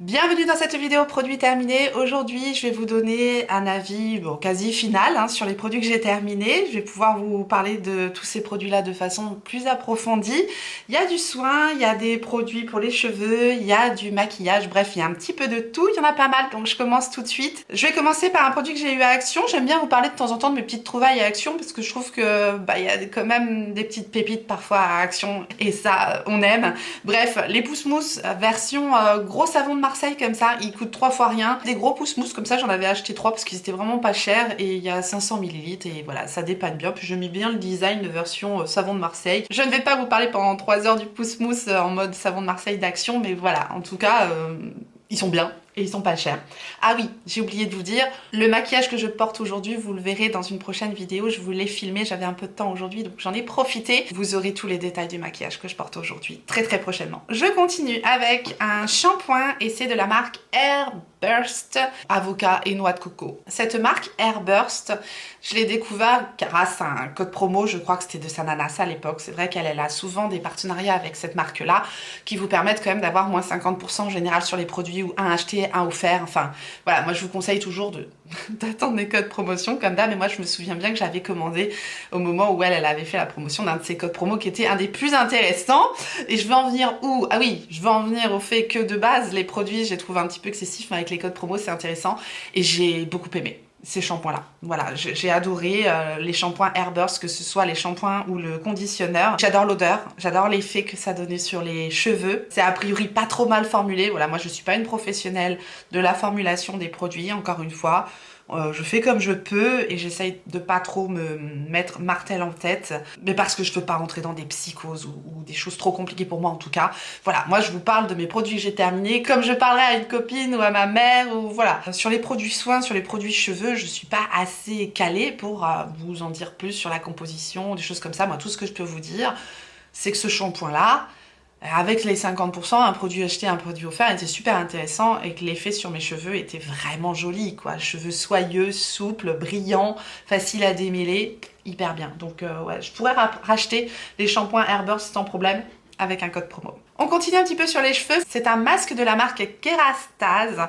Bienvenue dans cette vidéo produit terminé. Aujourd'hui, je vais vous donner un avis quasi final sur les produits que j'ai terminés. Je vais pouvoir vous parler de tous ces produits-là de façon plus approfondie. Il y a du soin, il y a des produits pour les cheveux, il y a du maquillage, bref, il y a un petit peu de tout. Il y en a pas mal, donc je commence tout de suite. Je vais commencer par un produit que j'ai eu à Action. J'aime bien vous parler de temps en temps de mes petites trouvailles à Action parce que je trouve que il y a quand même des petites pépites parfois à Action et ça, on aime. Bref, les pousse-mousse version gros savon de Marseille comme ça, ils coûtent 3 fois rien. Des gros pousse-mousse comme ça, j'en avais acheté 3 parce qu'ils étaient vraiment pas chers et il y a 500 ml et voilà, ça dépanne bien. Puis je mets bien le design de version savon de Marseille. Je ne vais pas vous parler pendant 3 heures du pousse-mousse en mode savon de Marseille d'Action, mais voilà, en tout cas, ils sont bien. Et ils sont pas chers. Ah oui, j'ai oublié de vous dire, le maquillage que je porte aujourd'hui, vous le verrez dans une prochaine vidéo. Je vous l'ai filmé, j'avais un peu de temps aujourd'hui, donc j'en ai profité. Vous aurez tous les détails du maquillage que je porte aujourd'hui, très prochainement. Je continue avec un shampoing et c'est de la marque Airburst, avocat et noix de coco. Cette marque Airburst, je l'ai découvert grâce à un code promo, je crois que c'était de Sananas à l'époque. C'est vrai qu'elle a souvent des partenariats avec cette marque-là qui vous permettent quand même d'avoir moins 50% en général sur les produits ou un acheté, un offert. Enfin, voilà, moi je vous conseille toujours d'attendre les codes promotion comme d'hab. Mais moi je me souviens bien que j'avais commandé au moment où elle avait fait la promotion d'un de ses codes promo qui était un des plus intéressants. Et je veux en venir où? Ah oui, je veux en venir au fait que de base, les produits, j'ai trouvé un petit peu excessif, mais avec les codes promo, c'est intéressant. Et j'ai beaucoup aimé ces shampoings-là. Voilà, j'ai adoré les shampoings Airburst, que ce soit les shampoings ou le conditionneur. J'adore l'odeur, j'adore l'effet que ça donnait sur les cheveux. C'est a priori pas trop mal formulé. Voilà, moi je suis pas une professionnelle de la formulation des produits, encore une fois. Je fais comme je peux et j'essaye de pas trop me mettre martel en tête, mais parce que je veux pas rentrer dans des psychoses ou des choses trop compliquées pour moi en tout cas. Voilà, moi je vous parle de mes produits que j'ai terminés comme je parlerais à une copine ou à ma mère ou voilà. Sur les produits soins, sur les produits cheveux, je suis pas assez calée pour vous en dire plus sur la composition, des choses comme ça. Moi tout ce que je peux vous dire, c'est que ce shampoing là, avec les 50%, un produit acheté, un produit offert était super intéressant et que l'effet sur mes cheveux était vraiment joli, quoi. Cheveux soyeux, souples, brillants, faciles à démêler, hyper bien. Donc ouais, je pourrais racheter les shampoings Airburst sans problème avec un code promo. On continue un petit peu sur les cheveux. C'est un masque de la marque Kerastase.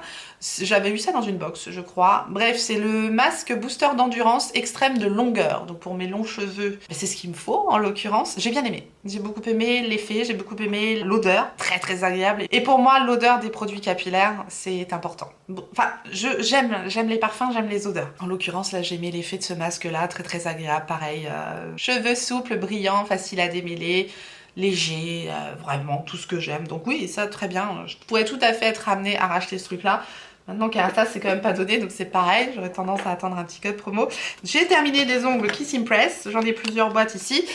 J'avais eu ça dans une box, je crois. Bref, c'est le masque booster d'endurance extrême de longueur. Donc pour mes longs cheveux, c'est ce qu'il me faut en l'occurrence. J'ai bien aimé. J'ai beaucoup aimé l'effet, j'ai beaucoup aimé l'odeur. Très agréable. Et pour moi, l'odeur des produits capillaires, c'est important. Bon, enfin, j'aime les parfums, j'aime les odeurs. En l'occurrence, là, j'ai aimé l'effet de ce masque-là. Très agréable. Pareil, cheveux souples, brillants, faciles à démêler. Léger, vraiment tout ce que j'aime. Donc oui, ça très bien. Je pourrais tout à fait être amenée à racheter ce truc-là. Maintenant Kerastase c'est quand même pas donné, donc c'est pareil, j'aurais tendance à attendre un petit code promo. J'ai terminé les ongles Kiss Impress, j'en ai plusieurs boîtes ici.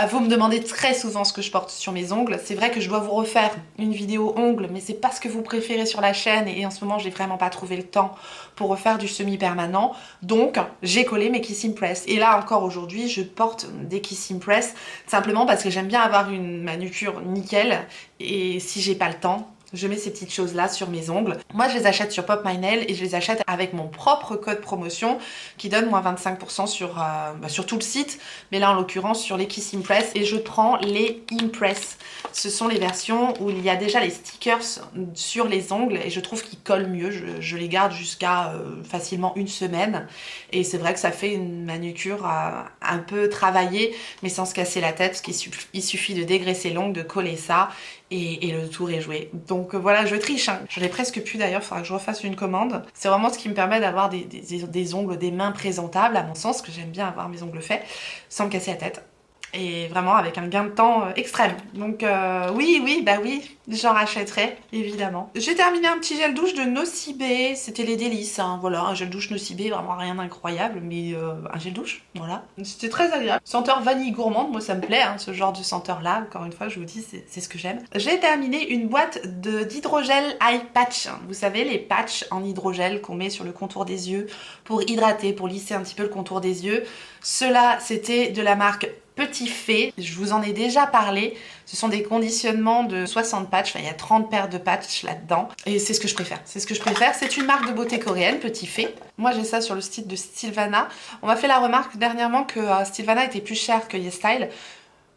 Vous me demandez très souvent ce que je porte sur mes ongles. C'est vrai que je dois vous refaire une vidéo ongles, mais c'est pas ce que vous préférez sur la chaîne et en ce moment j'ai vraiment pas trouvé le temps pour refaire du semi-permanent. Donc j'ai collé mes Kiss Impress. Et là encore aujourd'hui, je porte des Kiss Impress simplement parce que j'aime bien avoir une manucure nickel et si j'ai pas le temps, je mets ces petites choses là sur mes ongles. Moi je les achète sur Pop My Nail et je les achète avec mon propre code promotion qui donne moins 25% sur tout le site, mais là en l'occurrence sur les Kiss Impress, et je prends les Impress. Ce sont les versions où il y a déjà les stickers sur les ongles et je trouve qu'ils collent mieux. Je les garde jusqu'à facilement une semaine et c'est vrai que ça fait une manucure un peu travaillée mais sans se casser la tête parce qu'il suffit de dégraisser l'ongle, de coller ça et le tour est joué. Donc voilà, je triche, hein. J'en ai presque plus d'ailleurs, il faudra que je refasse une commande. C'est vraiment ce qui me permet d'avoir des ongles, des mains présentables à mon sens, parce que j'aime bien avoir mes ongles faits sans me casser la tête. Et vraiment avec un gain de temps extrême. Donc oui, j'en rachèterai, évidemment. J'ai terminé un petit gel douche de Nocibé, c'était les délices, hein. Voilà, un gel douche Nocibé, vraiment rien d'incroyable, mais un gel douche, voilà. C'était très agréable. Senteur vanille gourmande, moi ça me plaît, hein, ce genre de senteur-là, encore une fois, je vous dis, c'est ce que j'aime. J'ai terminé une boîte d'hydrogel eye patch. Vous savez, les patchs en hydrogel qu'on met sur le contour des yeux pour hydrater, pour lisser un petit peu le contour des yeux. Cela, c'était de la marque Petit Fait, je vous en ai déjà parlé, ce sont des conditionnements de 60 patchs, enfin il y a 30 paires de patchs là-dedans, et c'est ce que je préfère, c'est une marque de beauté coréenne, Petit Fait. Moi j'ai ça sur le site de Sylvana. On m'a fait la remarque dernièrement que Sylvana était plus cher que YesStyle.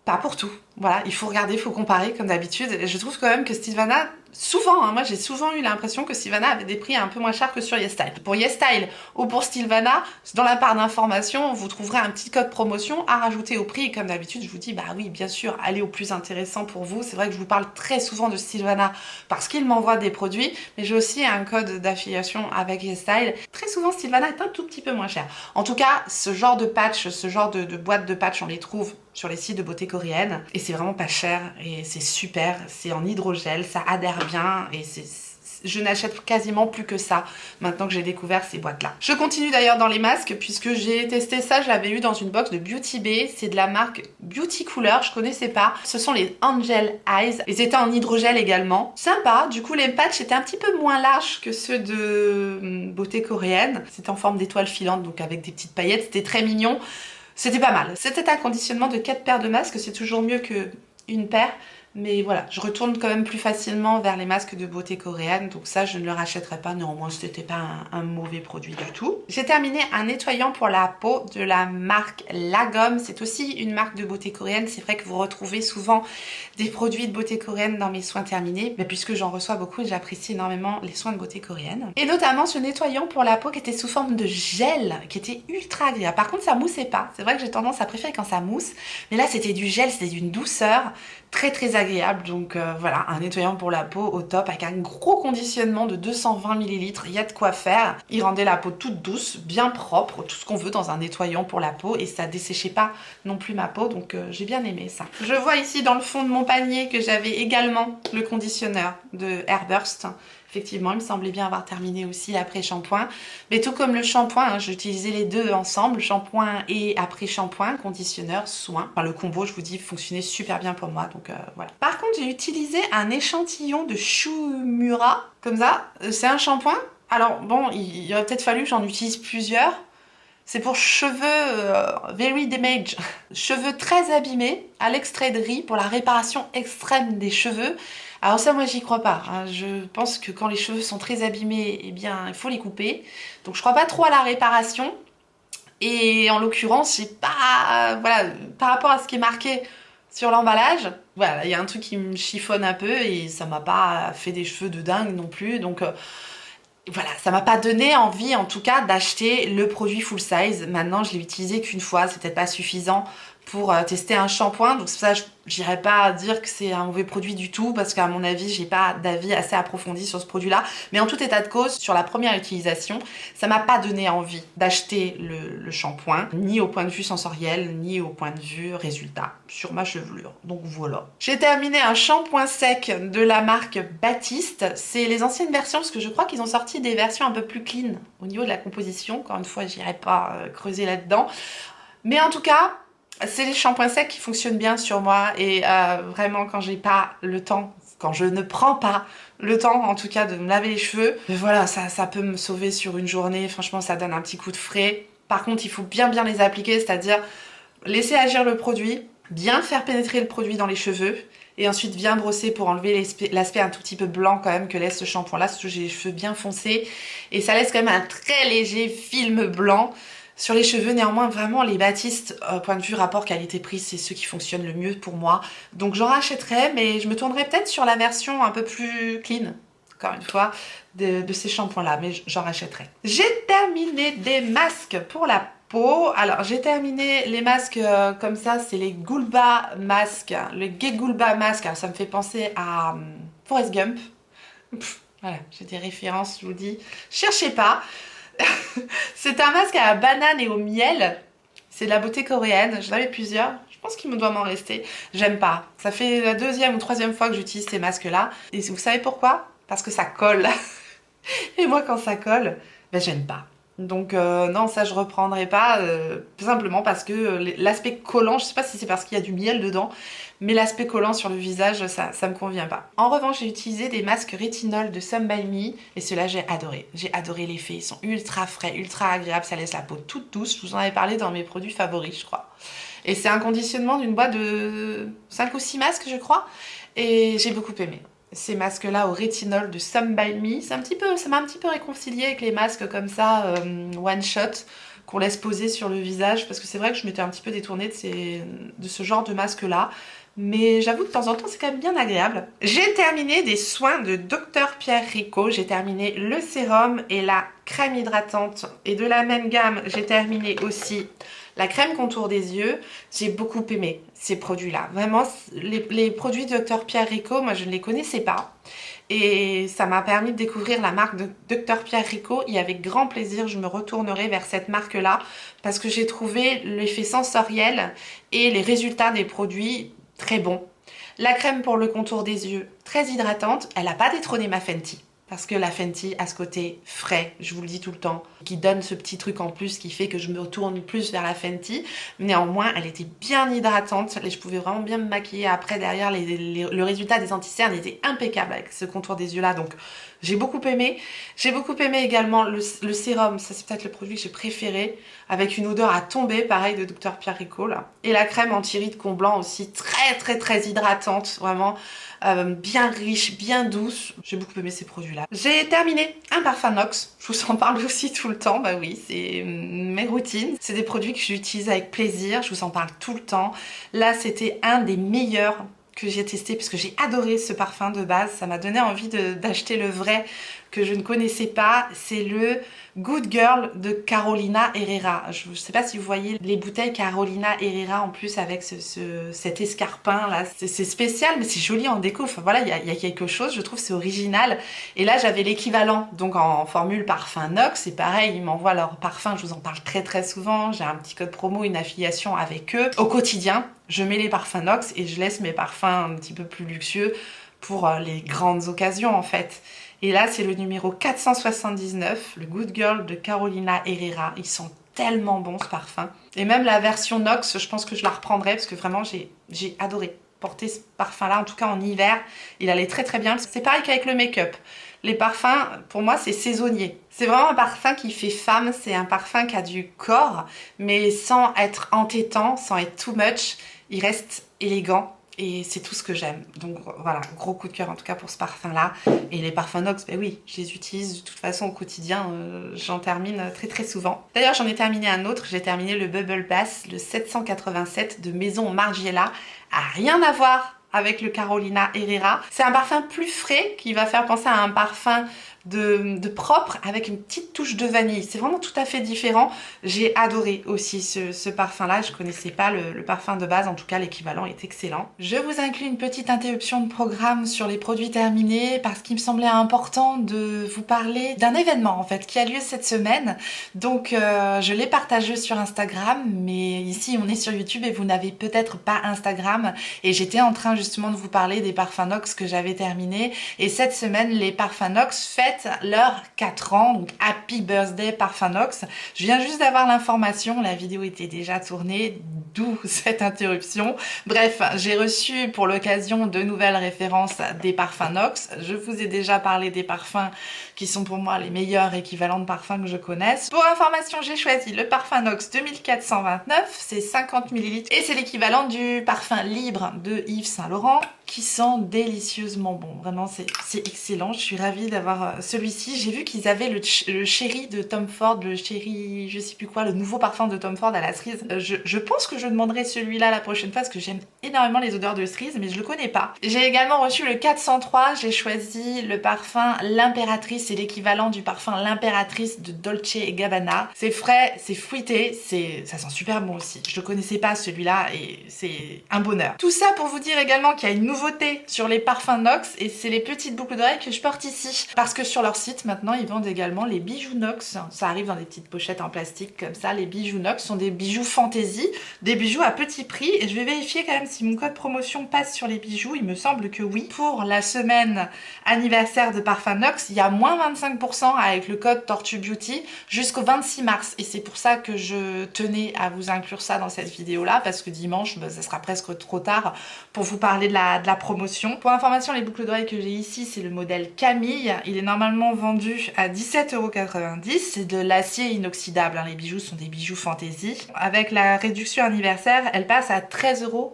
Pas pour tout. Voilà, il faut regarder, il faut comparer comme d'habitude. Et je trouve quand même que Sylvana, souvent, hein, moi j'ai souvent eu l'impression que Sylvana avait des prix un peu moins chers que sur YesStyle. Pour YesStyle ou pour Sylvana, dans la barre d'information, vous trouverez un petit code promotion à rajouter au prix. Et comme d'habitude, je vous dis, bah oui, bien sûr, allez au plus intéressant pour vous. C'est vrai que je vous parle très souvent de Sylvana parce qu'il m'envoie des produits, mais j'ai aussi un code d'affiliation avec YesStyle. Très souvent, Sylvana est un tout petit peu moins cher. En tout cas, ce genre de patch, ce genre de boîte de patch, on les trouve sur les sites de beauté coréenne et c'est vraiment pas cher et c'est super, c'est en hydrogel, ça adhère bien et je n'achète quasiment plus que ça maintenant que j'ai découvert ces boîtes là. Je continue d'ailleurs dans les masques puisque j'ai testé ça, je l'avais eu dans une box de Beauty Bay, c'est de la marque Beauty Cooler, je connaissais pas. Ce sont les Angel Eyes et c'était en hydrogel également. Sympa, du coup les patchs étaient un petit peu moins larges que ceux de beauté coréenne. C'était en forme d'étoile filante donc avec des petites paillettes, c'était très mignon. C'était pas mal. C'était un conditionnement de 4 paires de masques, c'est toujours mieux qu'une paire. Mais voilà, je retourne quand même plus facilement vers les masques de beauté coréenne, donc ça je ne le rachèterai pas, néanmoins c'était pas un mauvais produit du tout. J'ai terminé un nettoyant pour la peau de la marque Lagom, c'est aussi une marque de beauté coréenne, c'est vrai que vous retrouvez souvent des produits de beauté coréenne dans mes soins terminés, mais puisque j'en reçois beaucoup et j'apprécie énormément les soins de beauté coréenne. Et notamment ce nettoyant pour la peau qui était sous forme de gel, qui était ultra agréable. Par contre ça moussait pas, c'est vrai que j'ai tendance à préférer quand ça mousse, mais là c'était du gel, c'était d'une douceur très agréable, donc voilà, un nettoyant pour la peau au top avec un gros conditionnement de 220 ml, il y a de quoi faire. Il rendait la peau toute douce, bien propre, tout ce qu'on veut dans un nettoyant pour la peau et ça desséchait pas non plus ma peau, donc j'ai bien aimé ça. Je vois ici dans le fond de mon panier que j'avais également le conditionneur de Airburst. Effectivement, il me semblait bien avoir terminé aussi l'après-shampoing. Mais tout comme le shampoing, hein, j'ai utilisé les deux ensemble, shampoing et après-shampoing, conditionneur, soin. Enfin, le combo, je vous dis, fonctionnait super bien pour moi, donc voilà. Par contre, j'ai utilisé un échantillon de Shumura, comme ça. C'est un shampoing. Alors bon, il aurait peut-être fallu que j'en utilise plusieurs. C'est pour cheveux very damaged, cheveux très abîmés, à l'extrait de riz pour la réparation extrême des cheveux. Alors ça, moi, j'y crois pas. Hein. Je pense que quand les cheveux sont très abîmés, eh bien, il faut les couper. Donc, je crois pas trop à la réparation. Et en l'occurrence, j'ai pas... Voilà, par rapport à ce qui est marqué sur l'emballage, voilà, il y a un truc qui me chiffonne un peu et ça m'a pas fait des cheveux de dingue non plus. Donc... voilà, ça m'a pas donné envie en tout cas d'acheter le produit full size. Maintenant, je l'ai utilisé qu'une fois, c'est peut-être pas suffisant pour tester un shampoing. Donc ça, j'irais pas dire que c'est un mauvais produit du tout parce qu'à mon avis, j'ai pas d'avis assez approfondi sur ce produit-là. Mais en tout état de cause, sur la première utilisation, ça m'a pas donné envie d'acheter le shampoing, ni au point de vue sensoriel, ni au point de vue résultat sur ma chevelure. Donc voilà. J'ai terminé un shampoing sec de la marque Baptiste. C'est les anciennes versions parce que je crois qu'ils ont sorti des versions un peu plus clean au niveau de la composition. Encore une fois, j'irai pas creuser là-dedans. Mais en tout cas, c'est les shampoings secs qui fonctionnent bien sur moi et vraiment quand j'ai pas le temps, quand je ne prends pas le temps en tout cas de me laver les cheveux, mais voilà, ça peut me sauver sur une journée, franchement ça donne un petit coup de frais. Par contre il faut bien les appliquer, c'est-à-dire laisser agir le produit, bien faire pénétrer le produit dans les cheveux et ensuite bien brosser pour enlever l'aspect un tout petit peu blanc quand même que laisse ce shampoing là, surtout que j'ai les cheveux bien foncés et ça laisse quand même un très léger film blanc. Sur les cheveux, néanmoins, vraiment, les Baptiste, point de vue rapport qualité-prix, c'est ceux qui fonctionnent le mieux pour moi. Donc j'en rachèterai, mais je me tournerai peut-être sur la version un peu plus clean, encore une fois, de ces shampoings-là, mais j'en rachèterai. J'ai terminé des masques pour la peau. Alors, j'ai terminé les masques comme ça, c'est les Goulba masques, le Gegulba masque. Alors, ça me fait penser à Forrest Gump. Voilà, j'ai des références, je vous dis. Cherchez pas. C'est un masque à la banane et au miel. C'est de la beauté coréenne. J'en avais plusieurs. Je pense qu'il me doit m'en rester. J'aime pas. Ça fait la deuxième ou troisième fois que j'utilise ces masques-là. Et vous savez pourquoi? Parce que ça colle. Et moi, quand ça colle, ben, j'aime pas. Donc non, ça je reprendrai pas, simplement parce que l'aspect collant, je sais pas si c'est parce qu'il y a du miel dedans, mais l'aspect collant sur le visage, ça me convient pas. En revanche, j'ai utilisé des masques rétinol de Some By Me, et ceux-là j'ai adoré. J'ai adoré l'effet, ils sont ultra frais, ultra agréables, ça laisse la peau toute douce, je vous en avais parlé dans mes produits favoris, je crois. Et c'est un conditionnement d'une boîte de 5 ou 6 masques, je crois, et j'ai beaucoup aimé. Ces masques-là au rétinol de Some By Me, ça m'a un petit peu réconcilié avec les masques comme ça, one shot, qu'on laisse poser sur le visage, parce que c'est vrai que je m'étais un petit peu détournée de ce genre de masque-là, mais j'avoue que de temps en temps c'est quand même bien agréable. J'ai terminé des soins de Dr Pierre Rico, j'ai terminé le sérum et la crème hydratante, et de la même gamme j'ai terminé aussi la crème contour des yeux. J'ai beaucoup aimé ces produits-là. Vraiment, les produits Dr Pierre Rico, moi je ne les connaissais pas. Et ça m'a permis de découvrir la marque de Dr Pierre Rico et avec grand plaisir je me retournerai vers cette marque-là parce que j'ai trouvé l'effet sensoriel et les résultats des produits très bons. La crème pour le contour des yeux, très hydratante, elle n'a pas détrôné ma Fenty. Parce que la Fenty a ce côté frais, je vous le dis tout le temps, qui donne ce petit truc en plus qui fait que je me retourne plus vers la Fenty. Néanmoins, elle était bien hydratante et je pouvais vraiment bien me maquiller. Après, derrière, le résultat des anti-cernes était impeccable avec ce contour des yeux-là. Donc, j'ai beaucoup aimé. J'ai beaucoup aimé également le sérum. Ça, c'est peut-être le produit que j'ai préféré. Avec une odeur à tomber, pareil, de Dr Pierre Rico, là. Et la crème anti-rides comblant aussi, très hydratante. Vraiment. Bien riche, bien douce. J'ai beaucoup aimé ces produits-là. J'ai terminé un parfum Nox. Je vous en parle aussi tout le temps. Bah oui, c'est mes routines. C'est des produits que j'utilise avec plaisir. Je vous en parle tout le temps. Là, c'était un des meilleurs que j'ai testé parce que j'ai adoré ce parfum de base. Ça m'a donné envie d'acheter le vrai que je ne connaissais pas. C'est le Good Girl de Carolina Herrera. Je ne sais pas si vous voyez les bouteilles Carolina Herrera en plus avec cet escarpin là. C'est spécial mais c'est joli en déco. Enfin voilà, il y a quelque chose, je trouve c'est original. Et là j'avais l'équivalent donc en formule parfum Nox. C'est pareil, ils m'envoient leur parfum, je vous en parle très souvent. J'ai un petit code promo, une affiliation avec eux. Au quotidien, je mets les parfums Nox et je laisse mes parfums un petit peu plus luxueux pour les grandes occasions en fait. Et là, c'est le numéro 479, le Good Girl de Carolina Herrera. Ils sont tellement bons ce parfum. Et même la version Nox, je pense que je la reprendrai parce que vraiment, j'ai adoré porter ce parfum-là. En tout cas, en hiver, il allait très bien. C'est pareil qu'avec le make-up. Les parfums, pour moi, c'est saisonnier. C'est vraiment un parfum qui fait femme. C'est un parfum qui a du corps, mais sans être entêtant, sans être too much. Il reste élégant. Et c'est tout ce que j'aime. Donc voilà, gros coup de cœur en tout cas pour ce parfum-là. Et les parfums Nox, ben oui, je les utilise de toute façon au quotidien. J'en termine très souvent. D'ailleurs, j'en ai terminé un autre. J'ai terminé le Bubble Bath, le 787 de Maison Margiela. Rien à voir avec le Carolina Herrera. C'est un parfum plus frais qui va faire penser à un parfum de propre avec une petite touche de vanille. C'est vraiment tout à fait différent. J'ai adoré aussi ce parfum-là. Je connaissais pas le parfum de base. En tout cas, l'équivalent est excellent. Je vous inclus une petite interruption de programme sur les produits terminés parce qu'il me semblait important de vous parler d'un événement en fait qui a lieu cette semaine. Donc, je l'ai partagé sur Instagram, mais ici, on est sur YouTube et vous n'avez peut-être pas Instagram. Et j'étais en train justement de vous parler des parfums Nox que j'avais terminés. Et cette semaine, les parfums Nox fêtent leurs 4 ans, donc Happy Birthday Parfum Nox. Je viens juste d'avoir l'information, la vidéo était déjà tournée, d'où cette interruption. Bref, j'ai reçu pour l'occasion de nouvelles références des parfums Nox. Je vous ai déjà parlé des parfums qui sont pour moi les meilleurs équivalents de parfums que je connaisse. Pour information, j'ai choisi le parfum Nox 2429, c'est 50 ml et c'est l'équivalent du parfum Libre de Yves Saint Laurent qui sent délicieusement bon. Vraiment, c'est excellent. Je suis ravie d'avoir celui-ci. J'ai vu qu'ils avaient le Chéri de Tom Ford, le Chéri, je sais plus quoi, le nouveau parfum de Tom Ford à la cerise. Je pense que je demanderai celui-là la prochaine fois parce que j'aime énormément les odeurs de cerise, mais je le connais pas. J'ai également reçu le 403. J'ai choisi le parfum L'Impératrice. C'est l'équivalent du parfum L'Impératrice de Dolce & Gabbana. C'est frais, c'est fruité, ça sent super bon aussi. Je le connaissais pas celui-là et c'est un bonheur. Tout ça pour vous dire également qu'il y a une nouveauté sur les parfums Nox et c'est les petites boucles d'oreilles que je porte ici. Parce que sur leur site maintenant ils vendent également les bijoux Nox. Ça arrive dans des petites pochettes en plastique comme ça. Les bijoux Nox sont des bijoux fantaisie, des bijoux à petit prix et je vais vérifier quand même si mon code promotion passe sur les bijoux. Il me semble que oui. Pour la semaine anniversaire de Parfum Nox, il y a moins 25% avec le code Tortue Beauty jusqu'au 26 mars et c'est pour ça que je tenais à vous inclure ça dans cette vidéo là parce que dimanche ça sera presque trop tard pour vous parler de la promotion. Pour information, les boucles d'oreilles que j'ai ici c'est le modèle Camille. Il est normalement vendu à 17,90 €. C'est de l'acier inoxydable, hein. Les bijoux sont des bijoux fantaisie. Avec la réduction anniversaire, elle passe à 13,43 €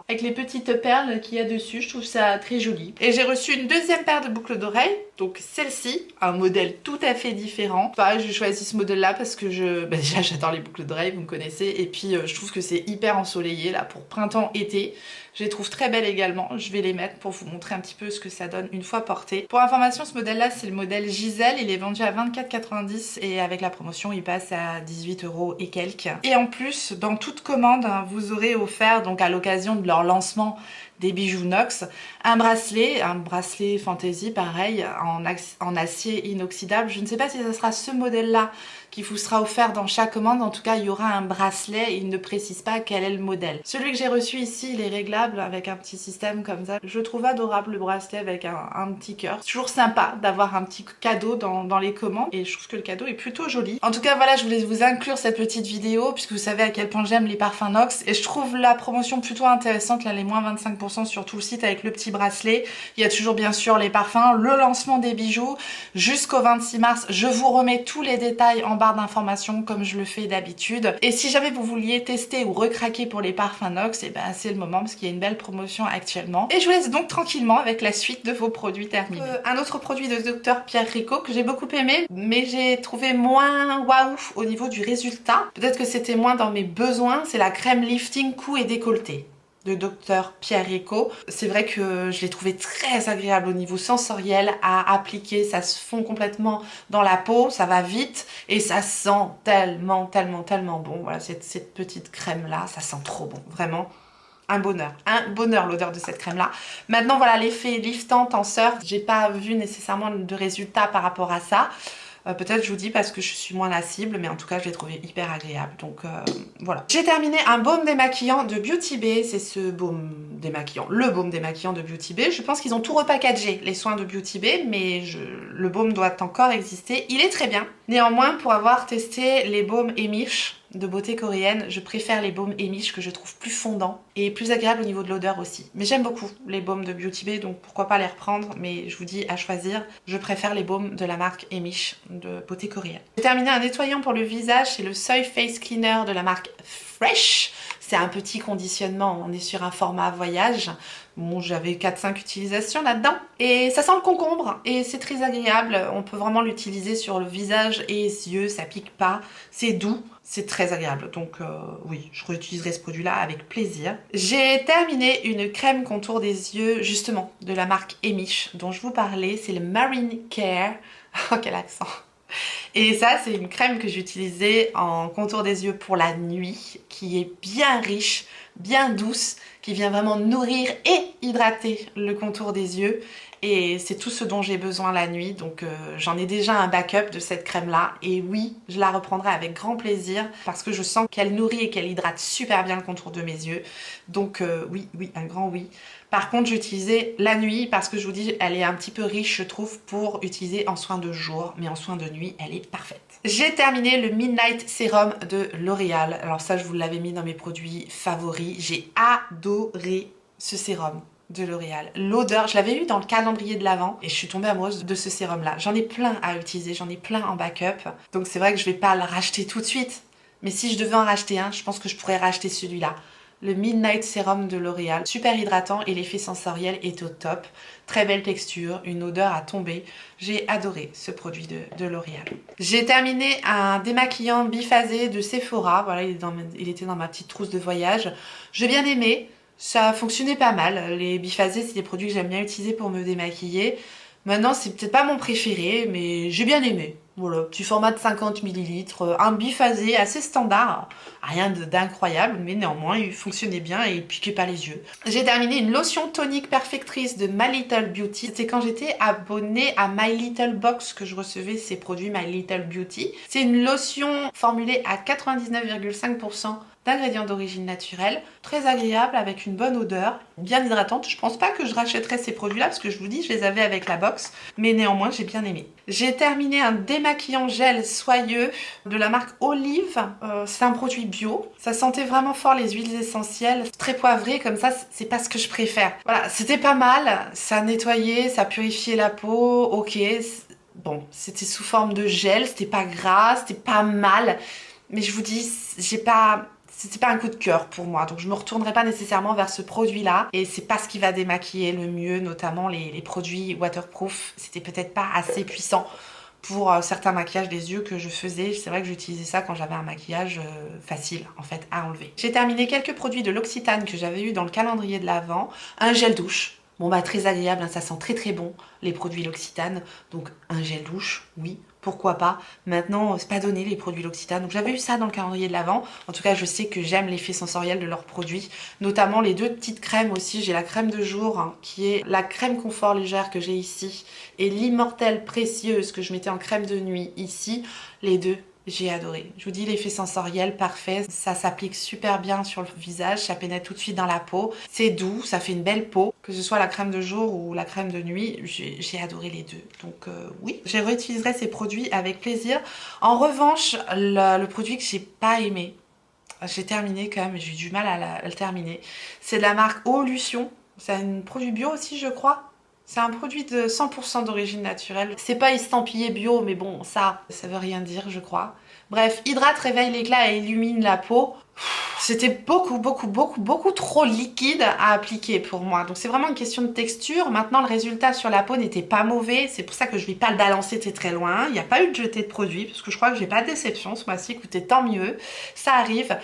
avec les petites perles qu'il y a dessus. Je trouve ça très joli. Et j'ai reçu une deuxième paire de boucles d'oreilles donc celle-ci, un modèle tout à fait différent. Pareil, j'ai choisi ce modèle-là parce que déjà j'adore les boucles d'oreilles, vous me connaissez, et puis je trouve que c'est hyper ensoleillé là pour printemps-été. Je les trouve très belles également, je vais les mettre pour vous montrer un petit peu ce que ça donne une fois porté. Pour information, ce modèle-là, c'est le modèle Giselle, il est vendu à 24,90 et avec la promotion, il passe à 18 € et quelques. Et en plus, dans toute commande, vous aurez offert, donc à l'occasion de leur lancement des bijoux Nox, un bracelet Fantasy, pareil, en acier inoxydable. Je ne sais pas si ce sera ce modèle-là qui vous sera offert dans chaque commande. En tout cas, il y aura un bracelet, il ne précise pas quel est le modèle. Celui que j'ai reçu ici, il est réglable avec un petit système comme ça. Je trouve adorable le bracelet avec un petit cœur. C'est toujours sympa d'avoir un petit cadeau dans les commandes et je trouve que le cadeau est plutôt joli. En tout cas, voilà, je voulais vous inclure cette petite vidéo puisque vous savez à quel point j'aime les parfums Nox et je trouve la promotion plutôt intéressante, là les moins 25% sur tout le site avec le petit bracelet. Il y a toujours bien sûr les parfums, le lancement des bijoux jusqu'au 26 mars. Je vous remets tous les détails en barre d'informations comme je le fais d'habitude. Et si jamais vous vouliez tester ou recraquer pour les parfums Nox, et ben c'est le moment parce qu'il y a une belle promotion actuellement. Et je vous laisse donc tranquillement avec la suite de vos produits terminés. Un autre produit de Dr Pierrico que j'ai beaucoup aimé, mais j'ai trouvé moins waouh au niveau du résultat. Peut-être que c'était moins dans mes besoins, c'est la crème lifting cou et décolleté de Dr Pierrico. C'est vrai que je l'ai trouvé très agréable au niveau sensoriel à appliquer, ça se fond complètement dans la peau, ça va vite et ça sent tellement bon. Voilà, cette petite crème là, ça sent trop bon, vraiment. Un bonheur l'odeur de cette crème là. Maintenant voilà, l'effet liftant tenseur, j'ai pas vu nécessairement de résultat par rapport à ça. Peut-être je vous dis parce que je suis moins la cible, mais en tout cas je l'ai trouvé hyper agréable, donc voilà. J'ai terminé un baume démaquillant de Beauty Bay, c'est ce baume démaquillant, le baume démaquillant de Beauty Bay. Je pense qu'ils ont tout repackagé, les soins de Beauty Bay, mais le baume doit encore exister, il est très bien. Néanmoins, pour avoir testé les baumes Emish de beauté coréenne, je préfère les baumes Emish que je trouve plus fondants et plus agréables au niveau de l'odeur aussi. Mais j'aime beaucoup les baumes de Beauty Bay, donc pourquoi pas les reprendre, mais je vous dis à choisir, je préfère les baumes de la marque Emish de beauté coréenne. J'ai terminé un nettoyant pour le visage, c'est le Soy Face Cleaner de la marque Fresh. C'est un petit conditionnement, on est sur un format voyage. Bon, j'avais 4-5 utilisations là-dedans. Et ça sent le concombre et c'est très agréable. On peut vraiment l'utiliser sur le visage et les yeux, ça pique pas. C'est doux, c'est très agréable. Donc oui, je réutiliserai ce produit-là avec plaisir. J'ai terminé une crème contour des yeux, justement, de la marque Emish, dont je vous parlais. C'est le Marine Care. Oh, quel accent! Et ça, c'est une crème que j'utilisais en contour des yeux pour la nuit, qui est bien riche, bien douce, qui vient vraiment nourrir et hydrater le contour des yeux. Et c'est tout ce dont j'ai besoin la nuit, donc j'en ai déjà un backup de cette crème-là. Et oui, je la reprendrai avec grand plaisir parce que je sens qu'elle nourrit et qu'elle hydrate super bien le contour de mes yeux. Donc oui, un grand oui. Par contre, j'utilisais la nuit parce que je vous dis, elle est un petit peu riche, je trouve, pour utiliser en soin de jour. Mais en soin de nuit, elle est parfaite. J'ai terminé le Midnight Serum de L'Oréal. Alors ça, je vous l'avais mis dans mes produits favoris. J'ai adoré ce sérum de L'Oréal. L'odeur, je l'avais eu dans le calendrier de l'Avent et je suis tombée amoureuse de ce sérum là. J'en ai plein à utiliser, j'en ai plein en backup. Donc c'est vrai que je vais pas le racheter tout de suite. Mais si je devais en racheter un, je pense que je pourrais racheter celui-là. Le Midnight Serum de L'Oréal. Super hydratant et l'effet sensoriel est au top. Très belle texture, une odeur à tomber. J'ai adoré ce produit de L'Oréal. J'ai terminé un démaquillant biphasé de Sephora. Voilà, il était dans ma petite trousse de voyage. J'ai bien aimé. Ça fonctionnait pas mal. Les biphasés, c'est des produits que j'aime bien utiliser pour me démaquiller. Maintenant, c'est peut-être pas mon préféré, mais j'ai bien aimé. Voilà, petit format de 50 ml, un biphasé assez standard, rien d'incroyable, mais néanmoins il fonctionnait bien et il piquait pas les yeux. J'ai terminé une lotion tonique perfectrice de My Little Beauty. C'était quand j'étais abonnée à My Little Box que je recevais ces produits My Little Beauty. C'est une lotion formulée à 99,5% d'ingrédients d'origine naturelle, très agréable avec une bonne odeur, bien hydratante. Je pense pas que je rachèterais ces produits-là parce que je vous dis, je les avais avec la box, mais néanmoins j'ai bien aimé. J'ai terminé un démaquillant gel soyeux de la marque Olive. C'est un produit bio. Ça sentait vraiment fort les huiles essentielles, très poivré comme ça, c'est pas ce que je préfère. Voilà, c'était pas mal, ça nettoyait, ça purifiait la peau, ok. Bon, c'était sous forme de gel, c'était pas gras, c'était pas mal, mais je vous dis, c'était pas un coup de cœur pour moi, donc je me retournerai pas nécessairement vers ce produit-là, et c'est pas ce qui va démaquiller le mieux, notamment les produits waterproof, c'était peut-être pas assez puissant pour certains maquillages des yeux que je faisais. C'est vrai que j'utilisais ça quand j'avais un maquillage facile en fait à enlever. J'ai terminé quelques produits de l'Occitane que j'avais eu dans le calendrier de l'Avent, un gel douche. Bon bah très agréable, hein, ça sent très très bon les produits L'Occitane, donc un gel douche, oui, pourquoi pas. Maintenant, c'est pas donné les produits L'Occitane, donc j'avais eu ça dans le calendrier de l'Avent. En tout cas, je sais que j'aime l'effet sensoriel de leurs produits, notamment les deux petites crèmes aussi. J'ai la crème de jour, hein, qui est la crème confort légère que j'ai ici, et l'immortelle précieuse que je mettais en crème de nuit ici. Les deux, j'ai adoré. Je vous dis, l'effet sensoriel parfait, ça s'applique super bien sur le visage, ça pénètre tout de suite dans la peau. C'est doux, ça fait une belle peau, que ce soit la crème de jour ou la crème de nuit, j'ai adoré les deux. Donc oui, je réutiliserai ces produits avec plaisir. En revanche, le produit que j'ai pas aimé, j'ai terminé quand même, j'ai eu du mal à le terminer, c'est de la marque Eau-Lution. C'est un produit bio aussi, je crois. C'est un produit de 100% d'origine naturelle. C'est pas estampillé bio, mais bon, ça veut rien dire, je crois. Bref, hydrate, réveille l'éclat et illumine la peau. C'était beaucoup trop liquide à appliquer pour moi. Donc c'est vraiment une question de texture. Maintenant, le résultat sur la peau n'était pas mauvais. C'est pour ça que je ne vais pas le balancer très loin. Il n'y a pas eu de jeté de produit, parce que je crois que j'ai pas de déception ce mois-ci. Écoutez, tant mieux. Ça arrive.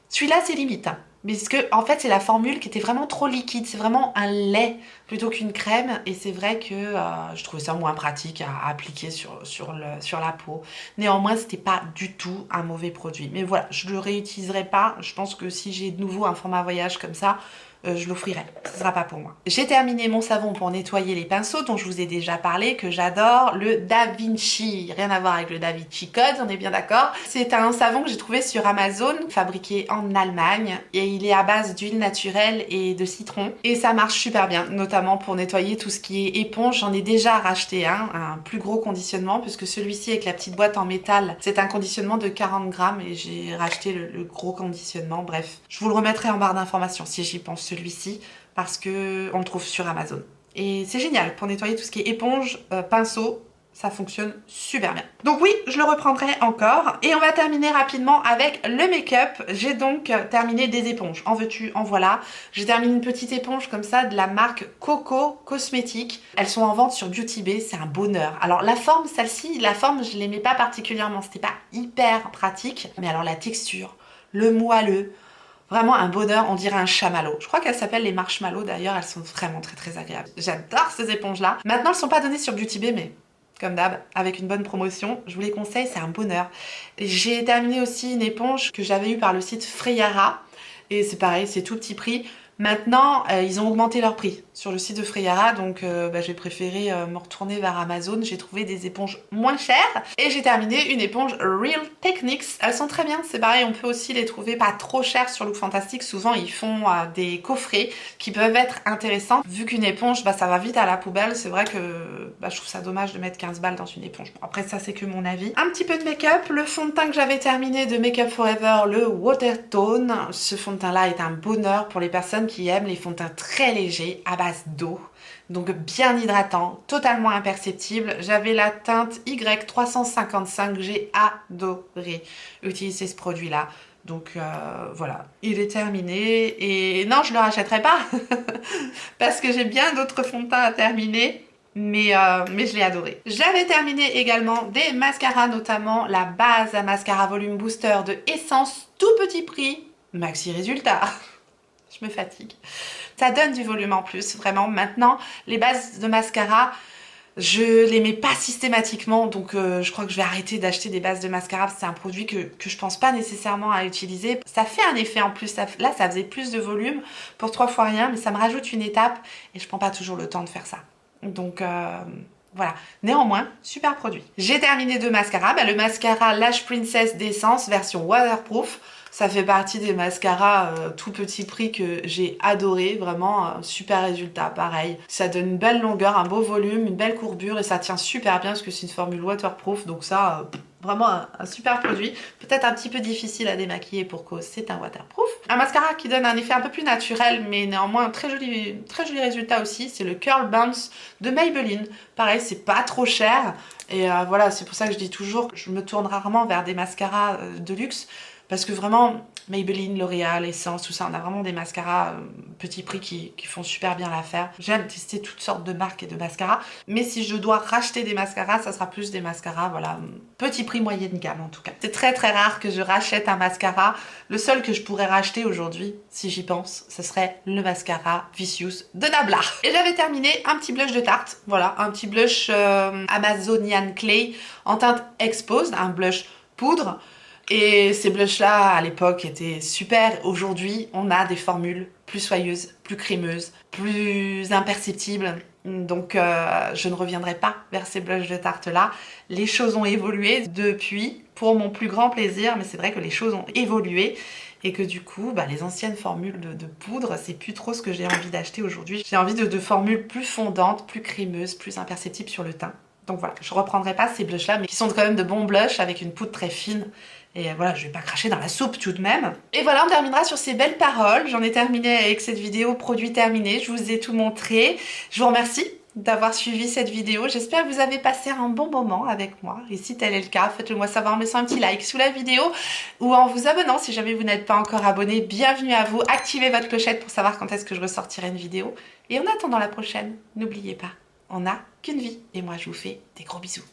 Celui-là, c'est limite, hein. Mais parce que, en fait, c'est la formule qui était vraiment trop liquide. C'est vraiment un lait plutôt qu'une crème. Et c'est vrai que je trouvais ça moins pratique à appliquer sur la peau. Néanmoins, c'était pas du tout un mauvais produit. Mais voilà, je le réutiliserai pas. Je pense que si j'ai de nouveau un format voyage comme ça, je l'offrirai. Ce sera pas pour moi. J'ai terminé mon savon pour nettoyer les pinceaux dont je vous ai déjà parlé, que j'adore, le Da Vinci. Rien à voir avec le Da Vinci Code, on est bien d'accord. C'est un savon que j'ai trouvé sur Amazon, fabriqué en Allemagne, et il est à base d'huile naturelle et de citron. Et ça marche super bien, notamment pour nettoyer tout ce qui est éponge. J'en ai déjà racheté un plus gros conditionnement, puisque celui-ci avec la petite boîte en métal, c'est un conditionnement de 40 grammes et j'ai racheté le gros conditionnement. Bref, je vous le remettrai en barre d'informations si j'y pense, celui-ci, parce que on le trouve sur Amazon. Et c'est génial pour nettoyer tout ce qui est éponge, pinceau, ça fonctionne super bien. Donc oui, je le reprendrai encore. Et on va terminer rapidement avec le make-up. J'ai donc terminé des éponges. En veux-tu, en voilà. J'ai terminé une petite éponge comme ça de la marque Coco Cosmétiques. Elles sont en vente sur Beauty Bay, c'est un bonheur. Alors la forme, celle-ci, la forme, je l'aimais pas particulièrement. C'était pas hyper pratique. Mais alors la texture, le moelleux, vraiment un bonheur, on dirait un chamallow. Je crois qu'elles s'appellent les marshmallows d'ailleurs, elles sont vraiment très agréables. J'adore ces éponges-là. Maintenant, elles sont pas données sur Beauty Bay, mais comme d'hab, avec une bonne promotion, je vous les conseille, c'est un bonheur. J'ai terminé aussi une éponge que j'avais eue par le site Freyara, et c'est pareil, c'est tout petit prix. Maintenant, ils ont augmenté leur prix sur le site de Freyara, donc j'ai préféré me retourner vers Amazon. J'ai trouvé des éponges moins chères et j'ai terminé une éponge Real Techniques. Elles sont très bien, c'est pareil, on peut aussi les trouver pas trop chères sur Look Fantastic. Souvent, ils font des coffrets qui peuvent être intéressants. Vu qu'une éponge, ça va vite à la poubelle, c'est vrai que je trouve ça dommage de mettre 15 balles dans une éponge. Bon, après, ça, c'est que mon avis. Un petit peu de make-up, le fond de teint que j'avais terminé de Make Up Forever, le Watertone. Ce fond de teint-là est un bonheur pour les personnes qui aiment les fonds de teint très légers à base d'eau, donc bien hydratant, totalement imperceptible. J'avais la teinte Y355, j'ai adoré utiliser ce produit là, donc voilà, il est terminé. Et non, je le rachèterai pas parce que j'ai bien d'autres fonds de teint à terminer. Mais je l'ai adoré. J'avais terminé également des mascaras, notamment la base à mascara volume booster de Essence, tout petit prix, maxi résultat. Je me fatigue. Ça donne du volume en plus, vraiment. Maintenant, les bases de mascara, je les mets pas systématiquement, donc je crois que je vais arrêter d'acheter des bases de mascara. C'est un produit que je pense pas nécessairement à utiliser. Ça fait un effet en plus. Là, ça faisait plus de volume pour 3 fois rien, mais ça me rajoute une étape et je prends pas toujours le temps de faire ça. Donc voilà. Néanmoins, super produit. J'ai terminé 2 mascaras. Le mascara Lash Princess d'Essence version waterproof. Ça fait partie des mascaras tout petit prix que j'ai adoré, vraiment super résultat, pareil. Ça donne une belle longueur, un beau volume, une belle courbure et ça tient super bien parce que c'est une formule waterproof, donc ça, vraiment un super produit. Peut-être un petit peu difficile à démaquiller pour cause c'est un waterproof. Un mascara qui donne un effet un peu plus naturel, mais néanmoins très joli résultat aussi, c'est le Curl Bounce de Maybelline. Pareil, c'est pas trop cher et voilà, c'est pour ça que je dis toujours que je me tourne rarement vers des mascaras de luxe. Parce que vraiment, Maybelline, L'Oréal, Essence, tout ça, on a vraiment des mascaras petit prix qui font super bien l'affaire. J'aime tester toutes sortes de marques et de mascaras, mais si je dois racheter des mascaras, ça sera plus des mascaras, voilà, petit prix moyenne gamme en tout cas. C'est très très rare que je rachète un mascara. Le seul que je pourrais racheter aujourd'hui, si j'y pense, ce serait le mascara Vicious de Nabla. Et j'avais terminé un petit blush de Tarte, voilà, un petit blush Amazonian Clay en teinte Exposed, un blush poudre. Et ces blushs-là, à l'époque, étaient super. Aujourd'hui, on a des formules plus soyeuses, plus crémeuses, plus imperceptibles. Donc, je ne reviendrai pas vers ces blushs de Tarte-là. Les choses ont évolué depuis, pour mon plus grand plaisir, mais c'est vrai que les choses ont évolué et que du coup, les anciennes formules de poudre, c'est plus trop ce que j'ai envie d'acheter aujourd'hui. J'ai envie de formules plus fondantes, plus crémeuses, plus imperceptibles sur le teint. Donc voilà, je reprendrai pas ces blushs-là, mais qui sont quand même de bons blushs avec une poudre très fine. Et voilà, je vais pas cracher dans la soupe tout de même. Et voilà, on terminera sur ces belles paroles. J'en ai terminé avec cette vidéo produit terminé. Je vous ai tout montré. Je vous remercie d'avoir suivi cette vidéo. J'espère que vous avez passé un bon moment avec moi. Et si tel est le cas, faites-le moi savoir en laissant un petit like sous la vidéo ou en vous abonnant si jamais vous n'êtes pas encore abonné. Bienvenue à vous. Activez votre clochette pour savoir quand est-ce que je ressortirai une vidéo. Et en attendant la prochaine, n'oubliez pas, on n'a qu'une vie. Et moi, je vous fais des gros bisous.